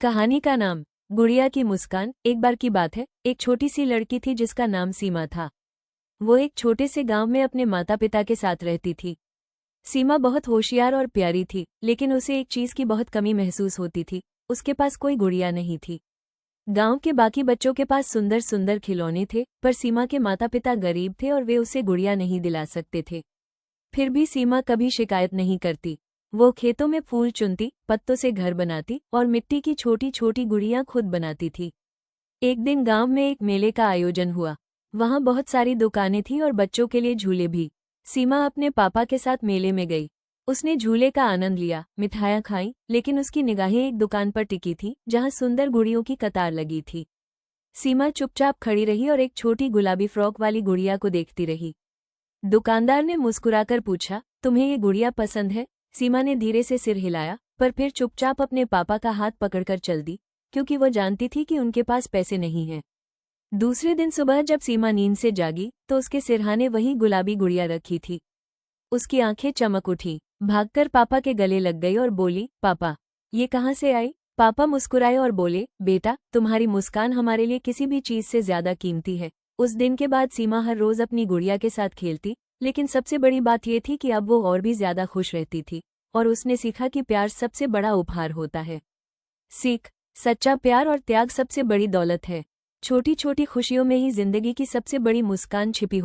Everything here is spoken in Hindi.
कहानी का नाम गुड़िया की मुस्कान। एक बार की बात है, एक छोटी सी लड़की थी जिसका नाम सीमा था। वो एक छोटे से गांव में अपने माता पिता के साथ रहती थी। सीमा बहुत होशियार और प्यारी थी, लेकिन उसे एक चीज की बहुत कमी महसूस होती थी। उसके पास कोई गुड़िया नहीं थी। गांव के बाकी बच्चों के पास सुंदर सुंदर खिलौने थे, पर सीमा के माता पिता गरीब थे और वे उसे गुड़िया नहीं दिला सकते थे। फिर भी सीमा कभी शिकायत नहीं करती। वो खेतों में फूल चुनती, पत्तों से घर बनाती और मिट्टी की छोटी छोटी गुड़ियां खुद बनाती थी। एक दिन गांव में एक मेले का आयोजन हुआ। वहां बहुत सारी दुकानें थीं और बच्चों के लिए झूले भी। सीमा अपने पापा के साथ मेले में गई। उसने झूले का आनंद लिया, मिठाइयां खाईं, लेकिन उसकी निगाहें एक दुकान पर टिकी थी जहां सुंदर गुड़ियों की कतार लगी थी। सीमा चुपचाप खड़ी रही और एक छोटी गुलाबी फ्रॉक वाली गुड़िया को देखती रही। दुकानदार ने मुस्कुराकर पूछा, तुम्हें ये गुड़िया पसंद है? सीमा ने धीरे से सिर हिलाया, पर फिर चुपचाप अपने पापा का हाथ पकड़कर चल दी, क्योंकि वो जानती थी कि उनके पास पैसे नहीं हैं। दूसरे दिन सुबह जब सीमा नींद से जागी तो उसके सिरहाने वही गुलाबी गुड़िया रखी थी। उसकी आंखें चमक उठी, भागकर पापा के गले लग गई और बोली, पापा, ये कहाँ से आई? पापा मुस्कुराए और बोले, बेटा, तुम्हारी मुस्कान हमारे लिए किसी भी चीज से ज्यादा कीमती है। उस दिन के बाद सीमा हर रोज अपनी गुड़िया के साथ खेलती, लेकिन सबसे बड़ी बात यह थी कि अब वो और भी ज्यादा खुश रहती थी, और उसने सीखा कि प्यार सबसे बड़ा उपहार होता है। सीख, सच्चा प्यार और त्याग सबसे बड़ी दौलत है। छोटी छोटी खुशियों में ही जिंदगी की सबसे बड़ी मुस्कान छिपी